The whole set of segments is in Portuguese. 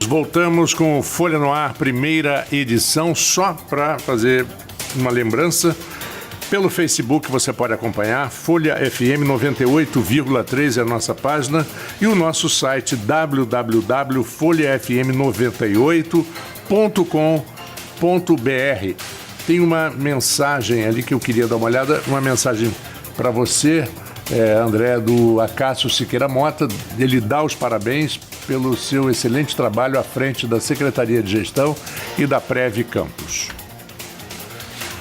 Voltamos com o Folha no Ar, primeira edição, só para fazer uma lembrança. Pelo Facebook você pode acompanhar, Folha FM 98,3 é a nossa página e o nosso site www.folhafm98.com.br. Tem uma mensagem ali que eu queria dar uma olhada, uma mensagem para você, André, do Acácio Siqueira Mota. Ele dá os parabéns pelo seu excelente trabalho à frente da Secretaria de Gestão e da Prev Campos.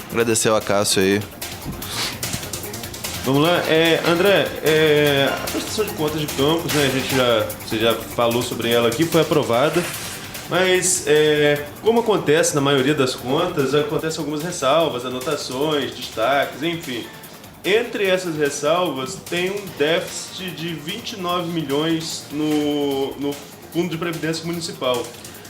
Agradecer ao Acácio aí. Vamos lá, André, a prestação de contas de Campos, né, você já falou sobre ela aqui, foi aprovada, mas como acontece na maioria das contas, acontecem algumas ressalvas, anotações, destaques, enfim. Entre essas ressalvas, tem um déficit de 29 milhões no Fundo de Previdência Municipal.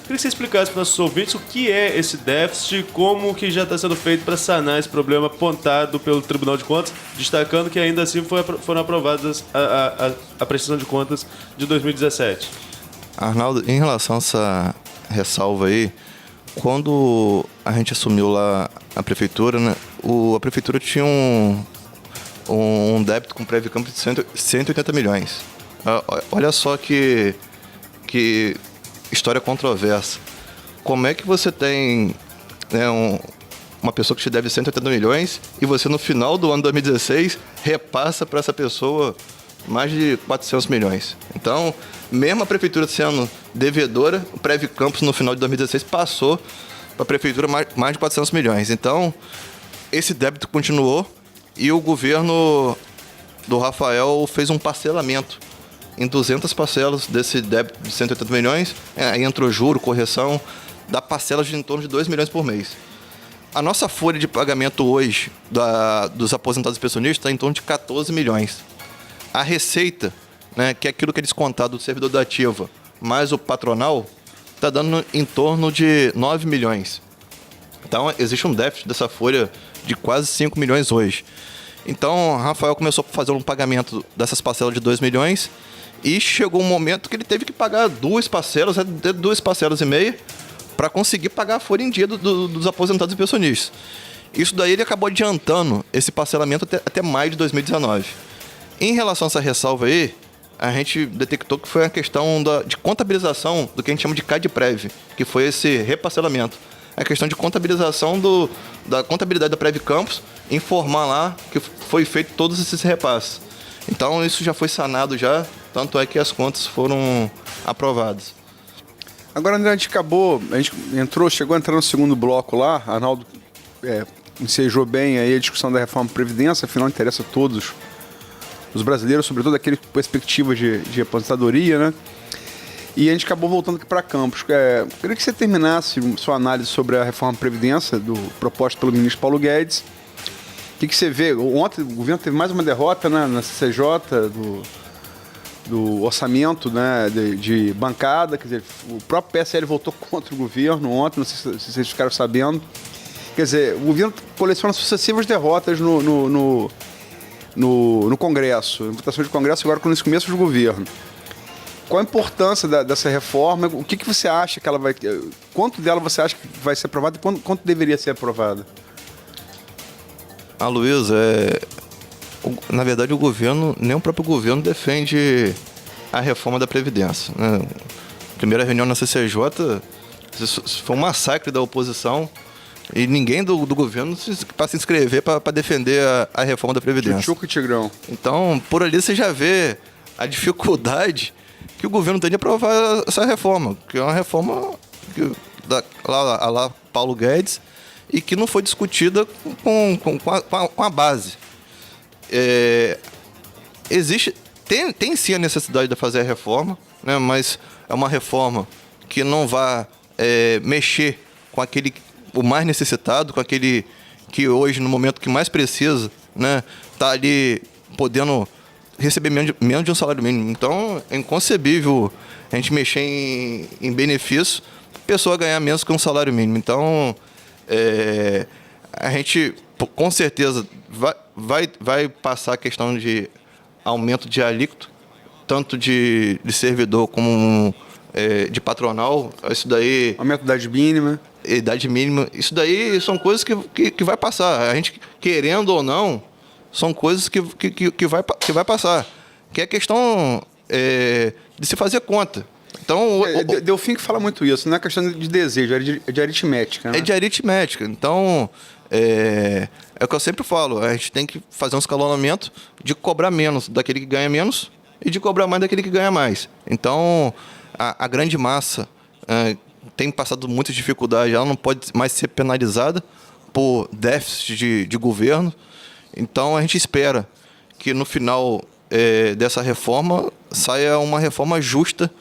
Queria que você explicasse para os nossos ouvintes o que é esse déficit, como que já está sendo feito para sanar esse problema apontado pelo Tribunal de Contas, destacando que ainda assim foram aprovadas a prestação de contas de 2017. Arnaldo, em relação a essa ressalva aí, quando a gente assumiu lá a prefeitura, né, a prefeitura tinha um débito com Prev Campos de 180 milhões. Olha só que história controversa. Como é que você tem, né, uma pessoa que te deve 180 milhões e você no final do ano de 2016 repassa para essa pessoa mais de 400 milhões? Então, mesmo a prefeitura sendo devedora, o Prev Campos no final de 2016 passou para a prefeitura mais de 400 milhões. Então, esse débito continuou. E o governo do Rafael fez um parcelamento em 200 parcelas desse débito de 180 milhões. Aí entrou juro, correção, dá parcelas de em torno de 2 milhões por mês. A nossa folha de pagamento hoje dos aposentados e pensionistas está em torno de 14 milhões. A receita, né, que é aquilo que é descontado do servidor da ativa, mais o patronal, está dando em torno de 9 milhões. Então, existe um déficit dessa folha de quase 5 milhões hoje. Então, Rafael começou a fazer um pagamento dessas parcelas de 2 milhões e chegou um momento que ele teve que pagar 2 parcelas e meia, para conseguir pagar a folha em dia dos aposentados e pensionistas. Isso daí ele acabou adiantando esse parcelamento até maio de 2019. Em relação a essa ressalva aí, a gente detectou que foi a questão de contabilização do que a gente chama de CAD-Prev, que foi esse reparcelamento. A questão de contabilização da contabilidade da Prev Campos, informar lá que foi feito todos esses repasses. Então isso já foi sanado já, tanto é que as contas foram aprovadas. Agora, André, a gente chegou a entrar no segundo bloco lá, Arnaldo ensejou bem aí a discussão da reforma da Previdência, afinal interessa a todos os brasileiros, sobretudo aquele com perspectiva de aposentadoria, né? E a gente acabou voltando aqui para Campos. Queria que você terminasse sua análise sobre a reforma da Previdência, proposta pelo ministro Paulo Guedes. O que você vê? Ontem o governo teve mais uma derrota, né, na CCJ, do orçamento, né, de bancada. Quer dizer, o próprio PSL votou contra o governo ontem, não sei se vocês ficaram sabendo. Quer dizer, o governo coleciona sucessivas derrotas no Congresso, em votação de Congresso, agora nesse começo do governo. Qual a importância dessa reforma? O que você acha que ela vai... Quanto dela você acha que vai ser aprovada e quanto deveria ser aprovada? Luiz, na verdade o governo, nem o próprio governo defende a reforma da Previdência, né? Primeira reunião na CCJ, foi um massacre da oposição e ninguém do governo para se inscrever para defender a reforma da Previdência. Tchutchuca e Tigrão. Então, por ali você já vê a dificuldade que o governo tem de aprovar essa reforma, que é uma reforma lá Paulo Guedes e que não foi discutida com a base. Tem sim a necessidade de fazer a reforma, né, mas é uma reforma que não vai mexer com o mais necessitado, com aquele que hoje, no momento que mais precisa, né, tá ali podendo receber menos de um salário mínimo. Então, é inconcebível a gente mexer em benefício, a pessoa ganhar menos que um salário mínimo. Então, a gente, com certeza, vai passar a questão de aumento de alíquota, tanto de servidor como de patronal, isso daí... Aumento da idade mínima. Idade mínima, isso daí são coisas que vai passar. A gente, querendo ou não, são coisas que vai passar. Que é questão de se fazer conta. Então, Delfim que fala muito isso, não é questão de desejo, é de aritmética. Né? É de aritmética. Então, é o que eu sempre falo, a gente tem que fazer um escalonamento de cobrar menos daquele que ganha menos e de cobrar mais daquele que ganha mais. Então, a grande massa tem passado muitas dificuldades, ela não pode mais ser penalizada por déficit de governo. Então, a gente espera que no final dessa reforma saia uma reforma justa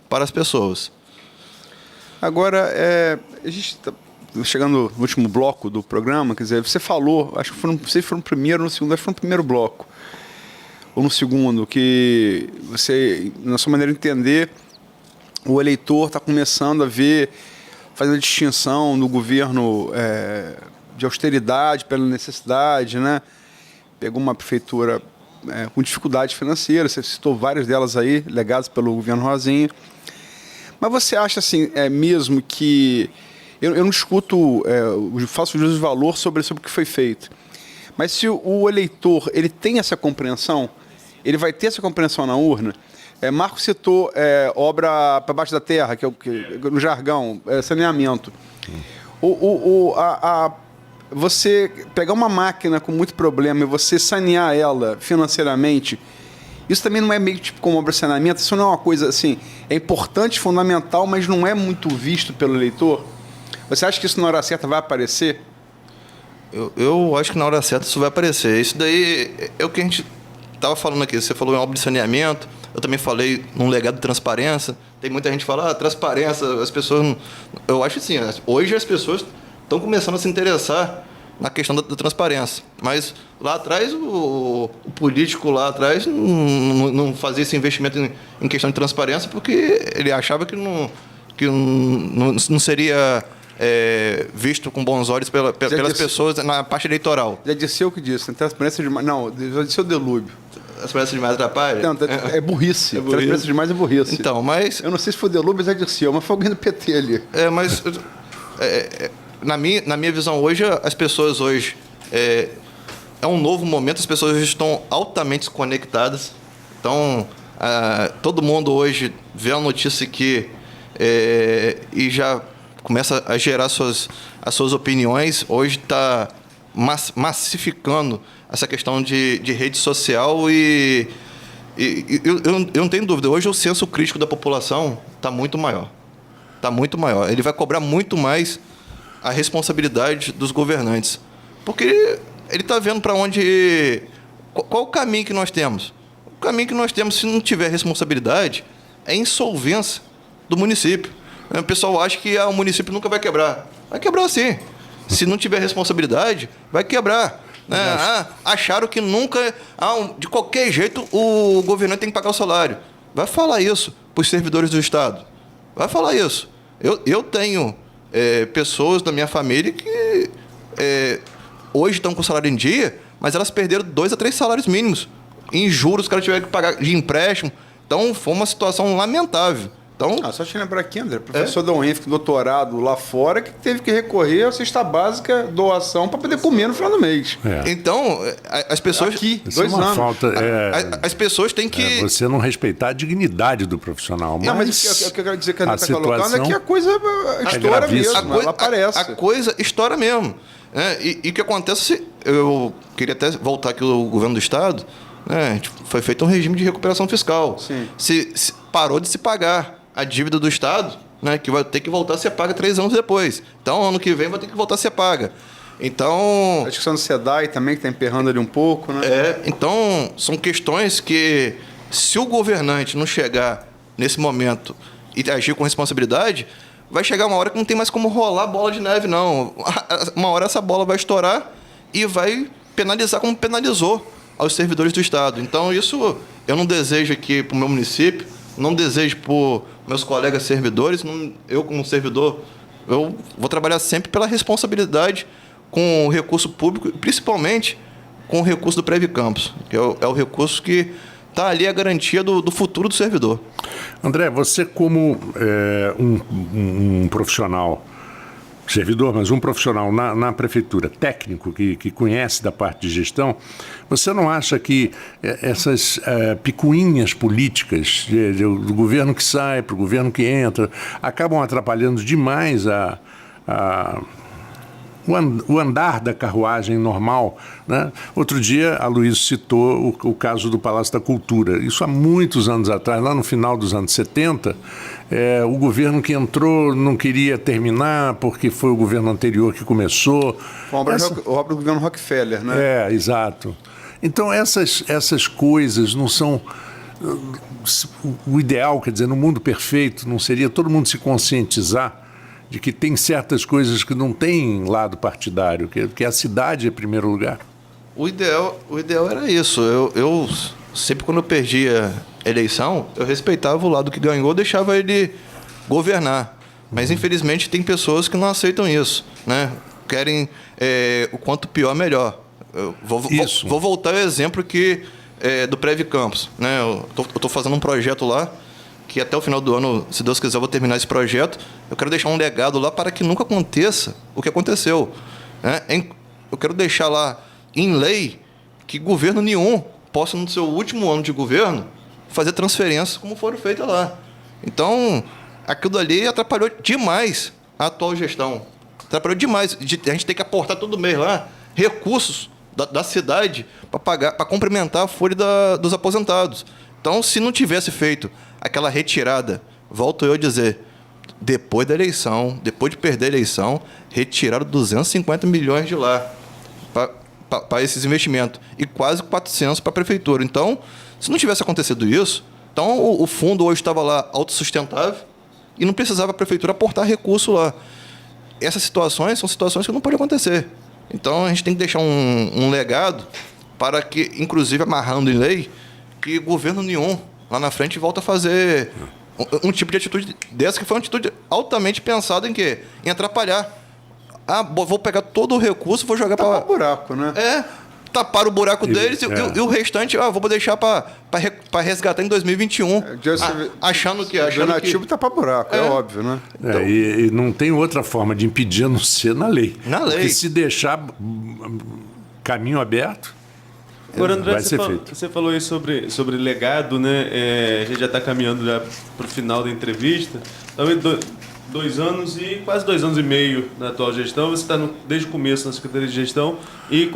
para as pessoas. Agora, a gente está chegando no último bloco do programa, quer dizer, você falou, acho que não sei se foi no primeiro ou no segundo, acho que foi no primeiro bloco, ou no segundo, que você, na sua maneira de entender, o eleitor está começando a ver, fazendo a distinção do governo de austeridade pela necessidade, né? Pegou uma prefeitura com dificuldade financeira, você citou várias delas aí, legadas pelo governo Rosinha. Mas você acha assim, mesmo que... Eu não discuto, faço juízo de valor sobre o que foi feito. Mas se o eleitor ele tem essa compreensão, ele vai ter essa compreensão na urna. Marco citou obra para baixo da terra, que é no jargão, saneamento. Você pegar uma máquina com muito problema e você sanear ela financeiramente, isso também não é meio tipo como obra de saneamento, isso não é uma coisa assim, é importante, fundamental, mas não é muito visto pelo eleitor? Você acha que isso na hora certa vai aparecer? Eu acho que na hora certa isso vai aparecer. Isso daí é o que a gente estava falando aqui. Você falou em obra de saneamento, eu também falei num legado de transparência. Tem muita gente que fala, transparência, as pessoas... Não... Eu acho assim, hoje as pessoas estão começando a se interessar na questão da transparência. Mas lá atrás, o político lá atrás não fazia esse investimento em questão de transparência porque ele achava que não seria visto com bons olhos pelas pessoas na parte eleitoral. Já disse eu que disse, transparência demais... Não, já disse o delúbio. Transparência demais atrapalha? Não, é burrice. Transparência demais é burrice. Então, mas... Eu não sei se foi o delúbio, já disse eu, mas foi alguém do PT ali. Mas... Na minha visão hoje, as pessoas hoje... É um novo momento, as pessoas hoje estão altamente conectadas. Então, todo mundo hoje vê a notícia que... e já começa a gerar as suas opiniões. Hoje está massificando essa questão de rede social e eu não tenho dúvida. Hoje o senso crítico da população está muito maior. Está muito maior. Ele vai cobrar muito mais a responsabilidade dos governantes. Porque ele está vendo para onde... Qual o caminho que nós temos? O caminho que nós temos, se não tiver responsabilidade, é insolvência do município. O pessoal acha que o município nunca vai quebrar. Vai quebrar sim. Se não tiver responsabilidade, vai quebrar. Acharam que nunca... de qualquer jeito, o governante tem que pagar o salário. Vai falar isso para os servidores do Estado. Vai falar isso. Eu tenho pessoas da minha família que hoje estão com o salário em dia, mas elas perderam 2 a 3 salários mínimos. Em juros, os caras tiveram que pagar de empréstimo. Então, foi uma situação lamentável. Então, só te lembrar aqui, André, professor Dom Henrique, doutorado lá fora, que teve que recorrer à cesta básica, doação, para poder comer no final do mês. Então, as pessoas... Aqui, isso 2 anos. Falta, as pessoas têm que... você não respeitar a dignidade do profissional. Mas, o que eu quero dizer que a André está colocando é que a coisa estoura mesmo, ela aparece. A coisa estoura mesmo. E o que acontece, eu queria até voltar aqui ao governo do Estado, foi feito um regime de recuperação fiscal. Sim. Se parou de se pagar a dívida do Estado, que vai ter que voltar a ser paga 3 anos depois. Então, ano que vem vai ter que voltar a ser paga. Então... A discussão do SEDAI também, que está emperrando ali um pouco, né? Então, são questões que, se o governante não chegar nesse momento e agir com responsabilidade, vai chegar uma hora que não tem mais como rolar bola de neve, não. Uma hora essa bola vai estourar e vai penalizar como penalizou aos servidores do Estado. Então, isso eu não desejo aqui para o meu município, não desejo por meus colegas servidores. Eu, como servidor, eu vou trabalhar sempre pela responsabilidade com o recurso público, principalmente com o recurso do Previcampus, que é o recurso que tá ali a garantia do futuro do servidor. André, você como um profissional, servidor, mas um profissional na prefeitura, técnico, que conhece da parte de gestão, você não acha que essas picuinhas políticas do governo que sai para o governo que entra acabam atrapalhando demais o andar da carruagem normal, né? Outro dia, a Luísa citou o caso do Palácio da Cultura. Isso há muitos anos atrás, lá no final dos anos 70, o governo que entrou não queria terminar porque foi o governo anterior que começou. Obra do governo Rockefeller, né? Exato. Então, essas coisas não são... O ideal, quer dizer, no mundo perfeito, não seria todo mundo se conscientizar de que tem certas coisas que não tem lado partidário, que a cidade é em primeiro lugar? O ideal era isso. Eu sempre, quando eu perdia a eleição, eu respeitava o lado que ganhou, deixava ele governar. Mas, infelizmente, tem pessoas que não aceitam isso, né? Querem o quanto pior, melhor. Eu vou voltar ao exemplo do Prev Campos, né? Eu tô fazendo um projeto lá, que até o final do ano, se Deus quiser, eu vou terminar esse projeto. Eu quero deixar um legado lá para que nunca aconteça o que aconteceu, né? Eu quero deixar lá em lei que governo nenhum possa, no seu último ano de governo, fazer transferências como foram feitas lá. Então, aquilo ali atrapalhou demais a atual gestão. Atrapalhou demais. A gente tem que aportar todo mês lá recursos da cidade para complementar a folha dos aposentados. Então, se não tivesse feito aquela retirada, volto eu a dizer, depois da eleição, depois de perder a eleição, retiraram 250 milhões de lá para esses investimentos e quase 400 para a prefeitura. Então, se não tivesse acontecido isso, então o fundo hoje estava lá autossustentável e não precisava a prefeitura aportar recurso lá. Essas situações são situações que não podem acontecer. Então, a gente tem que deixar um legado para que, inclusive amarrando em lei, que governo nenhum lá na frente volta a fazer um tipo de atitude dessa, que foi uma atitude altamente pensada em quê? Em atrapalhar. Vou pegar todo o recurso e vou jogar para... Tapar o buraco, né? Tapar o buraco deles e o restante, vou deixar para resgatar em 2021. Achando que... Alternativo tapar buraco, é óbvio, né? Então, e não tem outra forma de impedir a não ser na lei. Na lei. Porque se deixar caminho aberto... Agora, André, vai ser feito. Você falou aí sobre legado, né? A gente já está caminhando já para o final da entrevista. Talvez 2 anos e quase 2 anos e meio na atual gestão. Você está desde o começo na Secretaria de Gestão e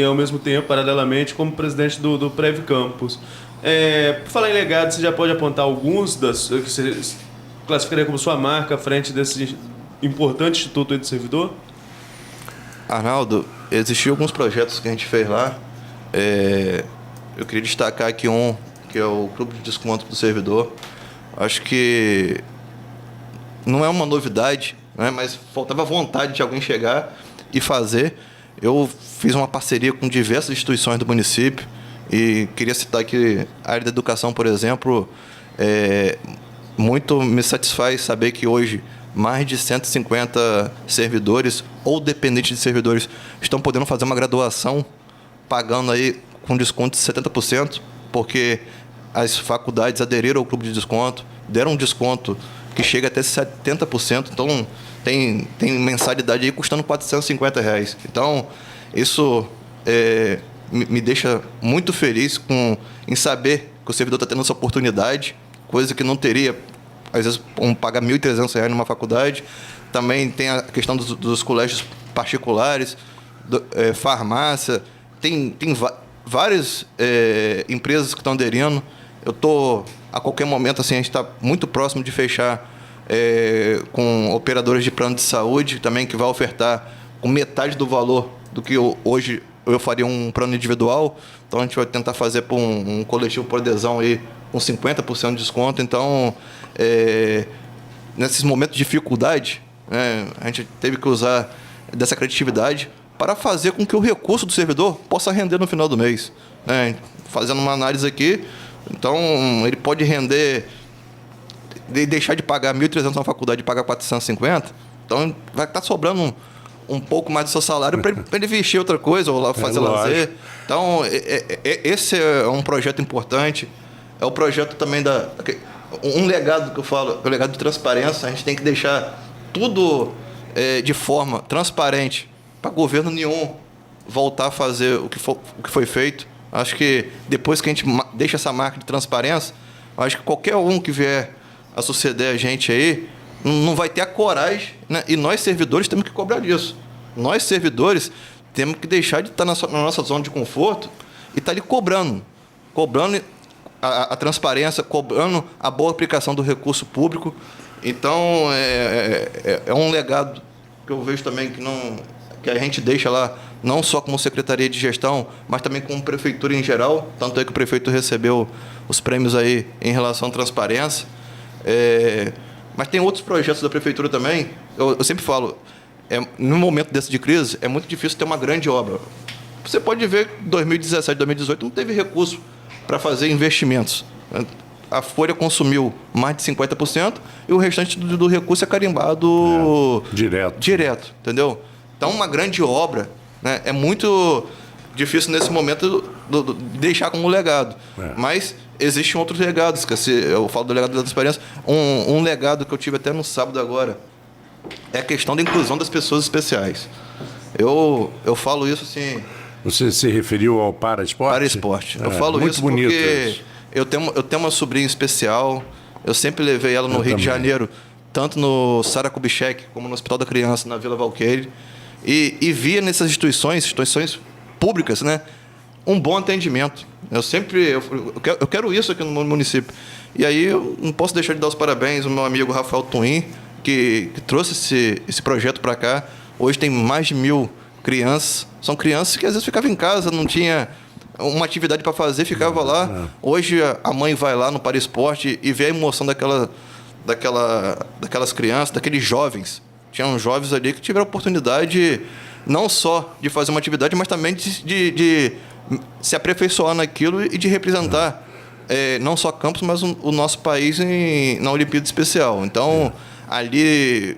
ao mesmo tempo, paralelamente, como presidente do Prev Campus. Por falar em legado, você já pode apontar alguns que você classificaria como sua marca à frente desse importante instituto aí do servidor? Arnaldo, existiam alguns projetos que a gente fez lá. Eu queria destacar aqui que é o Clube de Desconto do Servidor. Acho que não é uma novidade, né, mas faltava vontade de alguém chegar e fazer. Eu fiz uma parceria com diversas instituições do município e queria citar aqui a área da educação, por exemplo. Muito me satisfaz saber que hoje mais de 150 servidores ou dependentes de servidores estão podendo fazer uma graduação pagando aí com desconto de 70%, porque as faculdades aderiram ao clube de desconto, deram um desconto que chega até 70%, então tem mensalidade aí custando R$450. Então, isso me deixa muito feliz em saber que o servidor está tendo essa oportunidade, coisa que não teria, às vezes, pagar R$1.300 numa faculdade. Também tem a questão dos colégios particulares, farmácia. Tem várias empresas que estão aderindo. A qualquer momento, assim, a gente está muito próximo de fechar com operadores de plano de saúde, também que vai ofertar com metade do valor do que hoje eu faria um plano individual. Então, a gente vai tentar fazer por um coletivo por adesão aí, com 50% de desconto. Então, nesses momentos de dificuldade, a gente teve que usar dessa criatividade para fazer com que o recurso do servidor possa render no final do mês. Fazendo uma análise aqui, então ele pode render, deixar de pagar R$1.300 na faculdade e pagar R$450, então vai estar sobrando um pouco mais do seu salário para ele investir em outra coisa ou lá fazer lazer. Então, esse é um projeto importante. É o projeto também um legado que eu falo, o legado de transparência. A gente tem que deixar tudo de forma transparente para governo nenhum voltar a fazer o que foi feito. Acho que depois que a gente deixa essa marca de transparência, acho que qualquer um que vier a suceder a gente aí não vai ter a coragem, né? E nós, servidores, temos que cobrar disso. Nós, servidores, temos que deixar de estar na nossa zona de conforto e estar ali cobrando a transparência, cobrando a boa aplicação do recurso público. Então, é um legado que eu vejo também que a gente deixa lá, não só como Secretaria de Gestão, mas também como Prefeitura em geral. Tanto é que o prefeito recebeu os prêmios aí em relação à transparência. Mas tem outros projetos da Prefeitura também. Eu sempre falo, no momento desse de crise, é muito difícil ter uma grande obra. Você pode ver que em 2017, 2018 não teve recurso para fazer investimentos. A Folha consumiu mais de 50% e o restante do recurso é carimbado direto, entendeu? Então, uma grande obra, né, é muito difícil nesse momento deixar como legado. Mas existem outros legados, que eu falo do legado da transparência. Um legado que eu tive até no sábado agora é a questão da inclusão das pessoas especiais. Eu falo isso assim... Você se referiu ao Paraesporte? Paraesporte. Eu falo muito isso bonito porque isso. Eu tenho uma sobrinha especial. Eu sempre levei ela no Rio de Janeiro, tanto no Sara Kubitschek como no Hospital da Criança, na Vila Valqueire. E via nessas instituições públicas, né, um bom atendimento. Eu quero isso aqui no município. E aí eu não posso deixar de dar os parabéns ao meu amigo Rafael Twin, que trouxe esse projeto para cá. Hoje tem mais de 1.000 crianças. São crianças que às vezes ficavam em casa, não tinha uma atividade para fazer, ficava lá. Hoje a mãe vai lá no Paraesporte e vê a emoção daquelas crianças, daqueles jovens. Tinham jovens ali que tiveram a oportunidade não só de fazer uma atividade, mas também de se aperfeiçoar naquilo e de representar não só Campos, mas o nosso país na Olimpíada Especial. Então, ali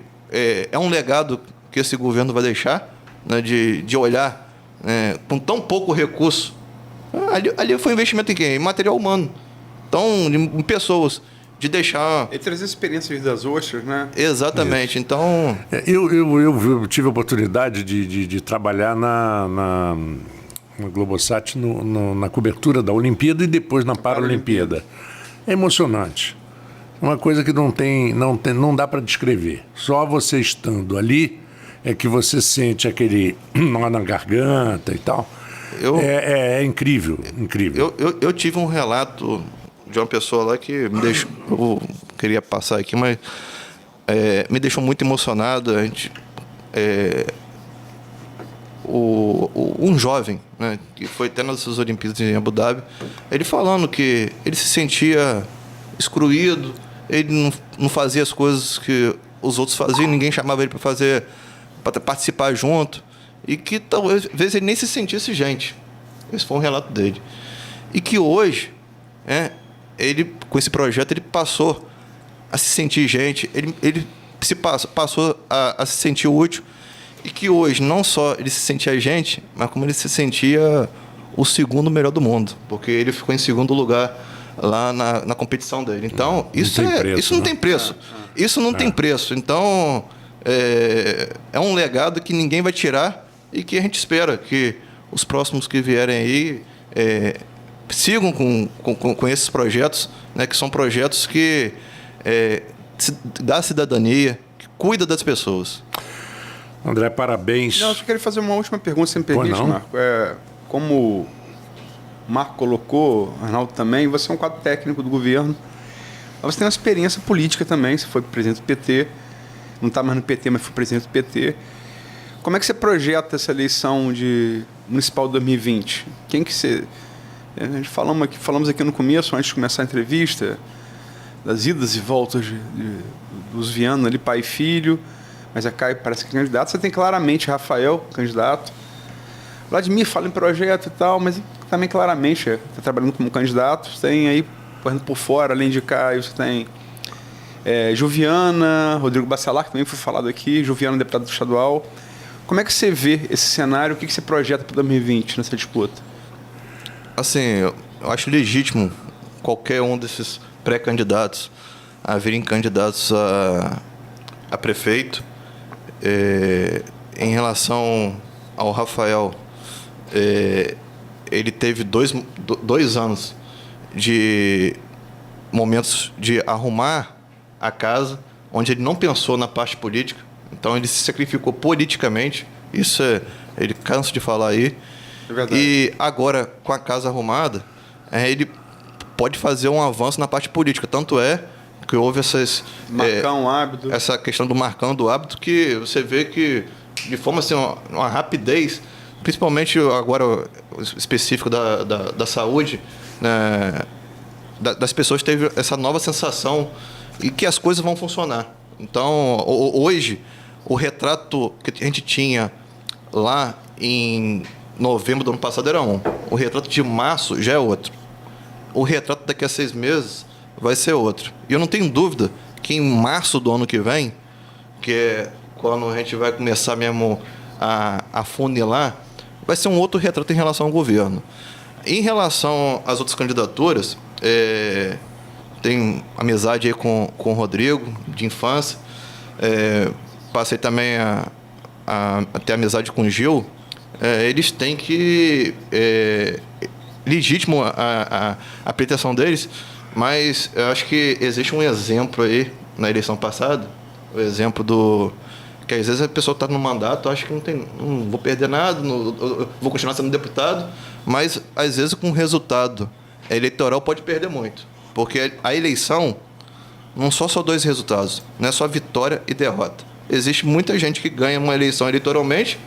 é um legado que esse governo vai deixar, né, de olhar com tão pouco recurso. Ali foi investimento em quem? Em material humano. Então, em pessoas, de deixar... E trazer experiências das outras, né? Exatamente. Isso. Então... Eu tive a oportunidade de trabalhar na Globosat na cobertura da Olimpíada e depois na Paralimpíada. É emocionante. É uma coisa que não dá para descrever. Só você estando ali é que você sente aquele nó na garganta e tal. É incrível, incrível. Eu tive um relato de uma pessoa lá que me deixou... Eu queria passar aqui, mas me deixou muito emocionado. Um jovem, né, que foi até nas Olimpíadas em Abu Dhabi, ele falando que ele se sentia excluído, ele não fazia as coisas que os outros faziam, ninguém chamava ele para participar junto, e que talvez ele nem se sentisse gente. Esse foi um relato dele. E que hoje, ele, com esse projeto, ele passou a se sentir gente, ele passou a se sentir útil, e que hoje não só ele se sentia gente, mas como ele se sentia o segundo melhor do mundo, porque ele ficou em segundo lugar lá na competição dele. Então, isso não tem preço. Isso não tem preço. Então, é um legado que ninguém vai tirar e que a gente espera que os próximos que vierem aí sigam com esses projetos, né, que são projetos que dá cidadania, que cuida das pessoas. André, parabéns. Não, eu só queria fazer uma última pergunta, se me permite, Marco. Como o Marco colocou, Arnaldo também, você é um quadro técnico do governo. Você tem uma experiência política também, você foi presidente do PT, não está mais no PT, mas foi presidente do PT. Como é que você projeta essa eleição municipal de 2020? Quem que você... A gente falamos aqui no começo, antes de começar a entrevista, das idas e voltas dos Viana ali, pai e filho, mas a Caio parece que é candidato. Você tem claramente Rafael, candidato. Vladimir fala em projeto e tal, mas também claramente está trabalhando como candidato. Você tem aí, correndo por fora, além de Caio, você tem Juviana, Rodrigo Bacelar, que também foi falado aqui, Juviana, deputado estadual. Como é que você vê esse cenário? O que você projeta para 2020 nessa disputa? Assim, eu acho legítimo qualquer um desses pré-candidatos a virem candidatos a prefeito. Em relação ao Rafael, ele teve dois anos de momentos de arrumar a casa, onde ele não pensou na parte política, então ele se sacrificou politicamente, isso ele cansa de falar aí. É verdade. E agora, com a casa arrumada, ele pode fazer um avanço na parte política, tanto é que houve Marcar um hábito. essa questão do marcando o hábito, que você vê que de forma assim, uma rapidez, principalmente agora específico da saúde, né, das pessoas teve essa nova sensação e que as coisas vão funcionar. Então, hoje, o retrato que a gente tinha lá em novembro do ano passado era um. O retrato de março já é outro. O retrato daqui a 6 meses vai ser outro. E eu não tenho dúvida que em março do ano que vem, que é quando a gente vai começar mesmo a funilar, vai ser um outro retrato em relação ao governo. Em relação às outras candidaturas, tenho amizade aí com o Rodrigo, de infância. Passei também a ter amizade com o Gil. Eles têm que... legítimo a pretensão deles, mas eu acho que existe um exemplo aí na eleição passada, o exemplo do... que às vezes a pessoa está no mandato, acha que não vou perder nada, vou continuar sendo deputado, mas às vezes com o resultado eleitoral pode perder muito, porque a eleição não são só 2 resultados, não é só vitória e derrota. Existe muita gente que ganha uma eleição eleitoralmente,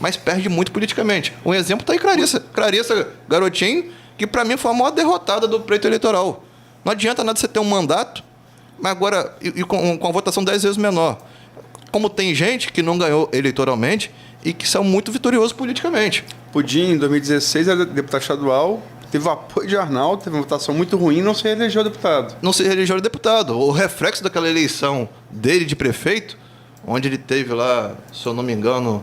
mas perde muito politicamente. Um exemplo está aí Clarissa Garotinho, que para mim foi a maior derrotada do pleito eleitoral. Não adianta nada você ter um mandato, mas agora com a votação 10 vezes menor. Como tem gente que não ganhou eleitoralmente e que são muito vitoriosos politicamente. Pudim, em 2016, era deputado estadual, teve o apoio de Arnaldo, teve uma votação muito ruim e não se reelegeu deputado. Não se reelegeu deputado. O reflexo daquela eleição dele de prefeito, onde ele teve lá, se eu não me engano...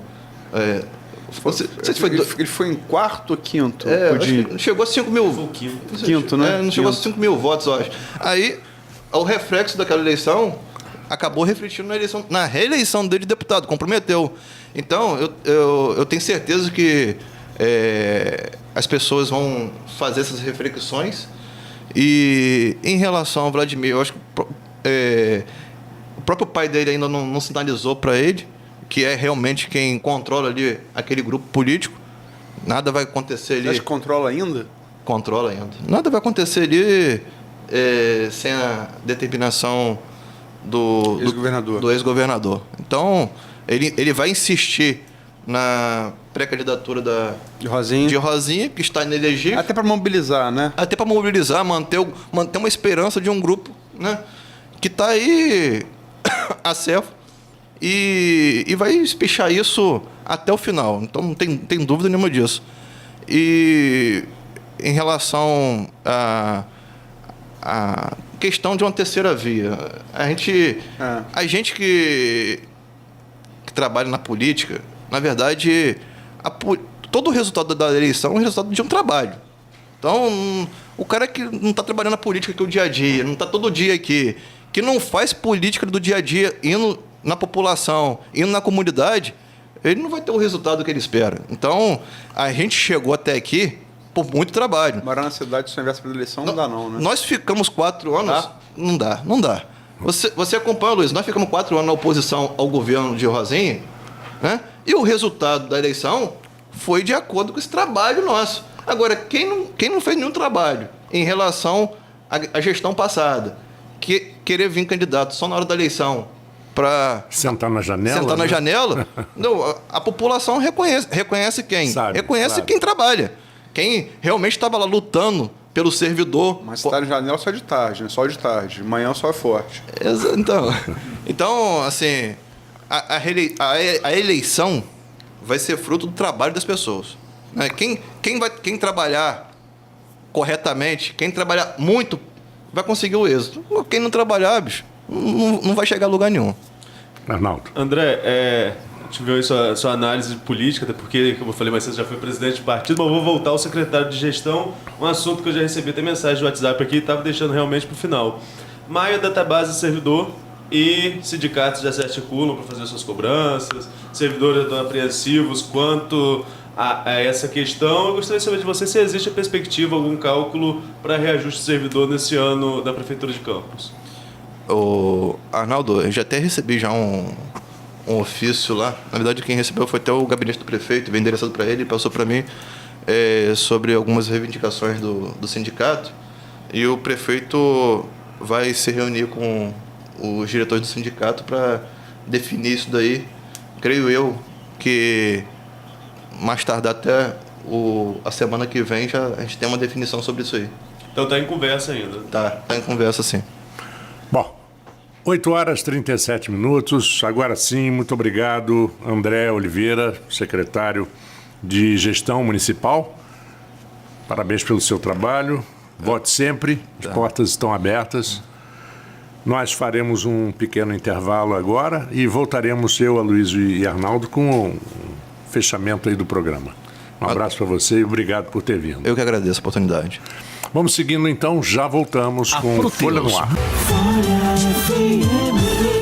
Ele foi em 4º ou 5º? Acho que chegou a 5 mil. Foi o quinto. Quinto, né? Não chegou a 5 mil votos, eu acho. Aí, o reflexo daquela eleição acabou refletindo na reeleição dele de deputado, comprometeu. Então, eu tenho certeza que as pessoas vão fazer essas reflexões. E em relação ao Vladimir, eu acho que o próprio pai dele ainda não sinalizou para ele que é realmente quem controla ali aquele grupo político. Nada vai acontecer ali... Você acha que controla ainda? Controla ainda. Nada vai acontecer ali sem a determinação do ex-governador. Então, ele vai insistir na pré-candidatura de Rosinha, que está inelegível. Até para mobilizar, né? Até para mobilizar, manter uma esperança de um grupo, né, que está aí a servo. E vai espichar isso até o final. Então, não tem dúvida nenhuma disso. E em relação à questão de uma terceira via, a gente que trabalha na política, na verdade, todo o resultado da eleição é o resultado de um trabalho. Então, o cara que não está trabalhando na política aqui o dia a dia, não está todo dia aqui, que não faz política do dia a dia indo na população, indo na comunidade, ele não vai ter o resultado que ele espera. Então, a gente chegou até aqui por muito trabalho. Morar na cidade sem véspera da eleição não dá não, né? Nós ficamos 4 anos... Não dá. Você acompanha, Luiz, nós ficamos 4 anos na oposição ao governo de Rosinha, né? E o resultado da eleição foi de acordo com esse trabalho nosso. Agora, quem não fez nenhum trabalho em relação à gestão passada, querer vir candidato só na hora da eleição para sentar na janela. Não, a população reconhece quem? Sabe, reconhece claro. Quem trabalha. Quem realmente estava lá lutando pelo servidor. Mas está na janela só de tarde, né? Só de tarde. Manhã só é forte. Então assim, a eleição vai ser fruto do trabalho das pessoas, né? Quem trabalhar corretamente, quem trabalhar muito, vai conseguir o êxito. Quem não trabalhar, bicho, não vai chegar a lugar nenhum. Arnaldo. André, tive aí sua análise política, até porque, como eu falei mais cedo, já fui presidente de partido, mas vou voltar ao secretário de gestão, um assunto que eu já recebi até mensagem do WhatsApp aqui e estava deixando realmente para o final. Maio, a database servidor e sindicatos já se articulam para fazer suas cobranças, servidores já estão apreensivos quanto a essa questão. Eu gostaria de saber de você se existe a perspectiva, algum cálculo para reajuste de servidor nesse ano da Prefeitura de Campos. Arnaldo, eu já até recebi já um ofício lá. Na verdade, quem recebeu foi até o gabinete do prefeito, veio endereçado para ele e passou para mim sobre algumas reivindicações do sindicato. E o prefeito vai se reunir com os diretores do sindicato para definir isso daí. Creio eu que mais tardar até a semana que vem a gente tem uma definição sobre isso aí. Então está em conversa ainda. Tá em conversa, sim. Bom, 8h37. Agora sim, muito obrigado, André Oliveira, secretário de Gestão Municipal. Parabéns pelo seu trabalho. Vote sempre, as portas estão abertas. Nós faremos um pequeno intervalo agora e voltaremos, eu, Aloysio e Arnaldo, com um fechamento aí do programa. Um abraço para você e obrigado por ter vindo. Eu que agradeço a oportunidade. Vamos seguindo então, já voltamos com Folha no Ar. Folha FM.